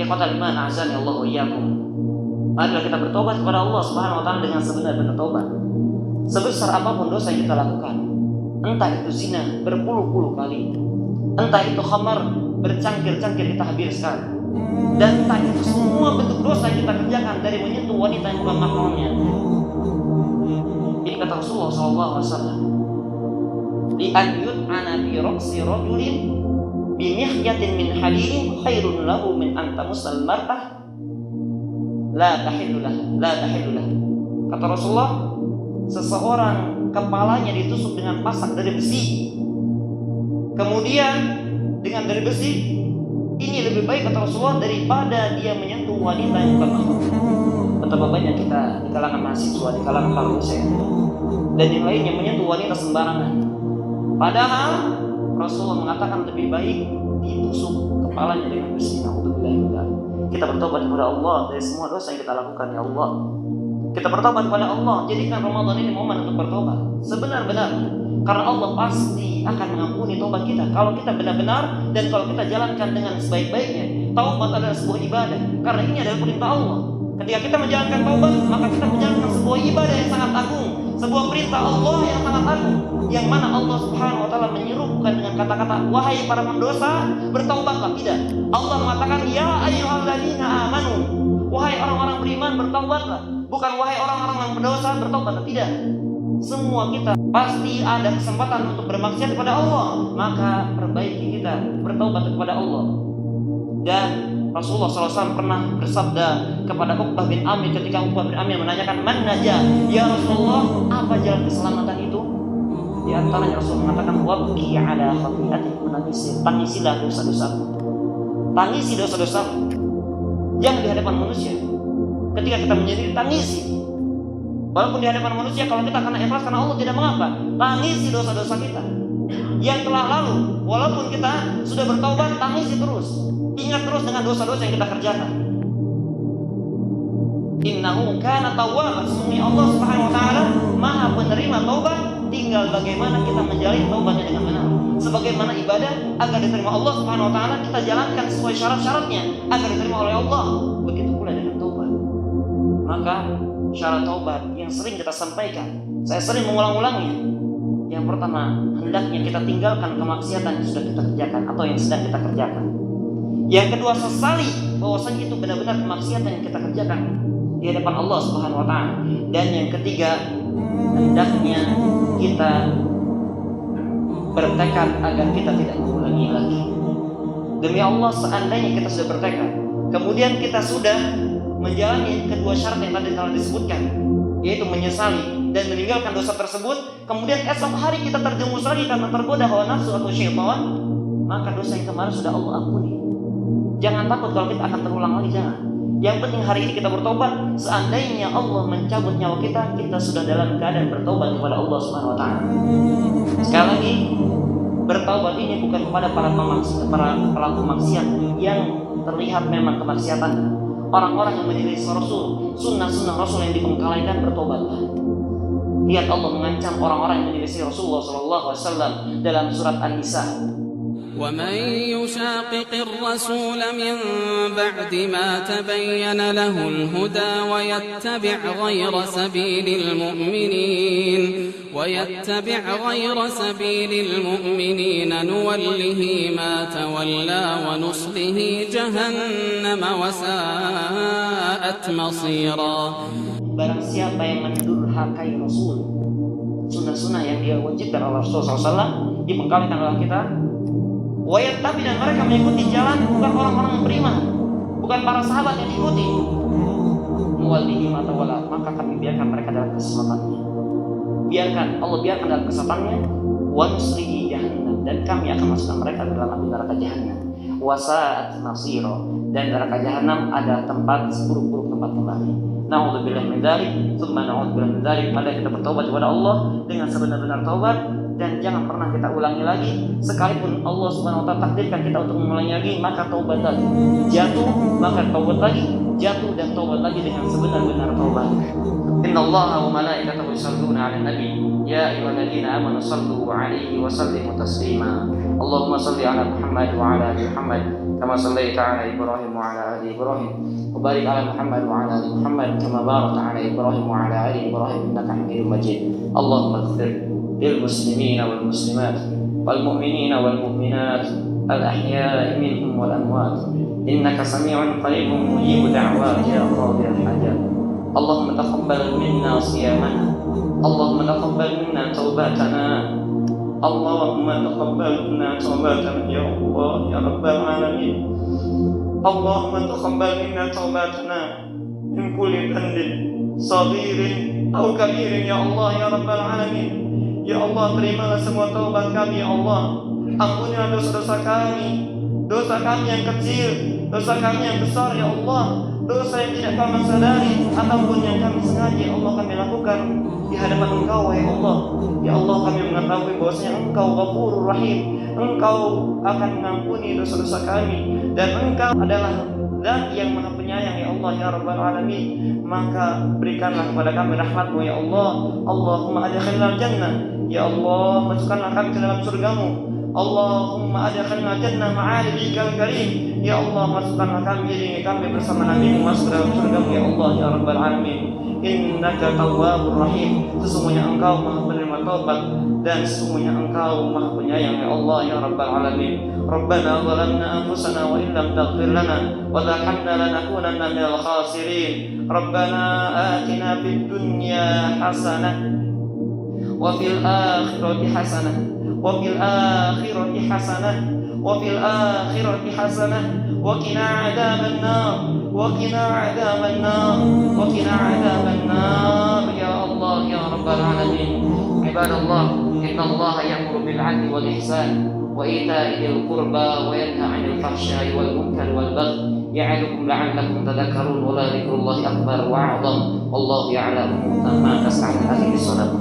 ikhwatal iman, azani Allah wa iyyakum. Marilah kita bertobat kepada Allah Subhanahu wa taala dengan sebenar-benar tobat. Sebesar apapun dosa yang kita lakukan, entah itu zina berpuluh-puluh kali, entah itu khamar bercangkir-cangkir kita habiskan, dan entah itu semua bentuk dosa yang kita kerjakan, dari menyentuh wanita yang bukan mahramnya. Ini kata Rasulullah SAW, li an yut'ana fi ra'si rajulin bi mihyatin min hadirin khairun lahu min an tamussal mar'ah la tahillu lah. Kata Rasulullah, seseorang kepalanya ditusuk dengan pasak dari besi, kemudian dengan dari besi ini lebih baik, kata Rasulullah, daripada dia menyentuh wanita yang bukan mahram. Betapa banyak kita di kalangan mahasiswa, di kalangan para dosen dan yang lainnya menyentuh wanita sembarangan, padahal Rasulullah mengatakan lebih baik ditusuk kepalanya dengan besi. Kita bertobat kepada Allah dari semua dosa yang kita lakukan, ya Allah. Kita bertobat kepada Allah. Jadikan Ramadan ini momen untuk bertobat sebenar-benar, karena Allah pasti akan mengampuni tobat kita kalau kita benar-benar dan kalau kita jalankan dengan sebaik-baiknya. Taubat adalah sebuah ibadah, karena ini adalah perintah Allah. Ketika kita menjalankan taubat, maka kita menjalankan sebuah ibadah yang sangat agung, sebuah perintah Allah yang sangat agung, yang mana Allah Subhanahu wa taala menyeru bukan dengan kata-kata wahai para pendosa bertaubatlah, tidak. Allah mengatakan ya ayyuhalladzina amanu, wahai orang-orang beriman bertaubatlah, bukan wahai orang-orang yang berdosa bertaubatlah, tidak. Semua kita pasti ada kesempatan untuk bermaksiat kepada Allah, maka perbaiki kita bertaubat kepada Allah. Dan Rasulullah SAW pernah bersabda kepada Uqbah bin Amir ketika Uqbah bin Amir menanyakan man najah, ya Rasulullah, apa jalan keselamatan itu? Di antaranya Rasul mengatakan wabki ala khati'atik, tangisilah dosa-dosamu, tangisi dosa-dosamu. Jangan di hadapan manusia. Ketika kita menyendiri, tangisi. Walaupun di hadapan manusia, kalau kita karena ikhlas karena Allah tidak mengapa, tangisi dosa-dosa kita yang telah lalu. Walaupun kita sudah bertaubat, tangisi terus. Ingat terus dengan dosa-dosa yang kita kerjakan. Innahu kana tawwab, sesungguhnya Allah Subhanahu wa taala Maha penerima taubat. Tinggal bagaimana kita menjalin taubatnya dengan benar. Sebagaimana ibadah agar diterima Allah Subhanahu wa taala, kita jalankan sesuai syarat-syaratnya agar diterima oleh Allah. Begitu pula dengan taubat. Maka syarat taubat yang sering kita sampaikan, saya sering mengulang-ulangnya. Yang pertama, hendaknya kita tinggalkan kemaksiatan yang sudah kita kerjakan atau yang sedang kita kerjakan. Yang kedua, sesali bahwasanya itu benar-benar kemaksiatan yang kita kerjakan di hadapan Allah Subhanahu wa taala. Dan yang ketiga, hendaknya kita bertekad agar kita tidak mengulangi lagi. Demi Allah, seandainya kita sudah bertekad, kemudian kita sudah menjalani kedua syarat yang tadi telah disebutkan, yaitu menyesali dan meninggalkan dosa tersebut, kemudian esok hari kita terjerumus lagi karena tergoda hawa nafsu atau syaitan, maka dosa yang kemarin sudah Allah ampuni. Jangan takut kalau kita akan terulang lagi, jangan. Yang penting hari ini kita bertobat. Seandainya Allah mencabut nyawa kita, kita sudah dalam keadaan bertobat kepada Allah Subhanahu wa taala. Sekali lagi, bertobat ini bukan kepada para pelaku maksiat yang terlihat memang kemaksiatan. Orang-orang yang menyelisih Rasul, sunnah-sunnah Rasul yang dibengkalaikan, bertobatlah. Lihat Allah mengancam orang-orang yang menyelisih Rasulullah SAW dalam surat An-Nisa. ومن يشاقق الرسول من بعد ما تبين له الهدى ويتبع غير سبيل المؤمنين نوله ما تولى ونصله جهنم وساءت مصيرا. Barang siapa yang mendurhakai Rasul, sunnah-sunnah yang dia wajibkan oleh Rasulullah SAW dibengkalikan oleh kita, wayattabi, dan mereka mengikuti jalan bukan orang-orang yang beriman, bukan para sahabat yang diikuti, nuwallihi ma tawalla, maka kami biarkan mereka dalam kesesatannya. Allah biarkan dalam kesesatannya, wa nuslihi jahannam, dan kami akan masukkan mereka ke dalam neraka jahannam, wa sa'at masira, dan neraka jahannam ada tempat seburuk-buruk tempat kembali. Na'udzubillah min dzalik, tsumma na'udzubillah min dzalik. Maka kita bertobat kepada Allah dengan sebenar-benar taubat, dan jangan pernah kita ulangi lagi. Sekalipun Allah Subhanahu wa taala takdirkan kita untuk mengulangi lagi, maka taubat lagi. Jatuh, maka taubat lagi, jatuh dan taubat lagi dengan sebenar-benar taubat. Innallaha wa malaikatahu yusholluna 'alan nabi, ya ayyuhalladzina amanu shallu 'alaihi wa sallimu taslima. اللهم صل على محمد وعلى آل محمد كما صليت على إبراهيم وعلى آل إبراهيم وبارك على محمد وعلى آل محمد كما باركت على إبراهيم وعلى آل إبراهيم إنك حميد مجيد اللهم اغفر للمسلمين والمسلمات والمؤمنين والمؤمنات الأحياء منهم والأموات إنك سميع قريب مجيب دعوات يا قاضي الحاجات اللهم تقبل منا صيامنا اللهم تقبل منا توباتنا اللهم تقبل منا توباتنا يا الله يا رب العالمين اللهم تقبل منا توباتنا من كل ذنب صغير أو كبير يا الله يا رب العالمين ya Allah terimalah semua taubat kami ya Allah ampunilah dosa-dosa kami yang kecil, dosa kami yang besar ya Allah, dosa yang tidak kami sadari ataupun yang kami sengaja ya Allah kami lakukan di hadapan Engkau ya Allah. Ya Allah kami mengetahui bahwasanya Engkau Ghafurur Rahim, Engkau akan mengampuni dosa-dosa kami dan Engkau adalah Zat yang Maha Penyayang ya Allah ya Rabbal Alamin. Maka berikanlah kepada kami rahmat-Mu ya Allah. Allahumma adkhilnal jannah ya Allah, masukkanlah kami ke dalam surga-Mu. Allahumma adkhilnal jannah ma'al bikal karim ya Allah, masukkanlah kami, iringi kami bersama Nabi-Mu masuk ke dalam surga-Mu ya Allah ya Rabbal Alamin. Innaka tawwabur rahim, sesungguhnya Engkau Maha penerima taubat dan sesungguhnya Engkau Maha Penyayang ya Allah ya Rabbal Alamin. Rabbana zalamna anfusana wa illam taghfir lana wa tarhamna lanakunanna minal khasirin. Rabbana atina fid dunya hasanah wa fil akhirati hasanah wa fil akhirati hasanah wa fil akhirati hasanah wa qina adzaban nar wa qina adzaban nar wa qina adzaban nar ya Allah ya Rabbal Alamin. Ibadallah, innallaha ya'muru bil 'adli wal ihsan wa ita'i dzil qurba wa yanha 'anil fahsya'i wal munkari wal baghi ya'idukum la'allakum tadhakkarun wa la dzikrullahi akbar wa a'zam wallahu ya'lamu ma tasna'un. Akhir salat.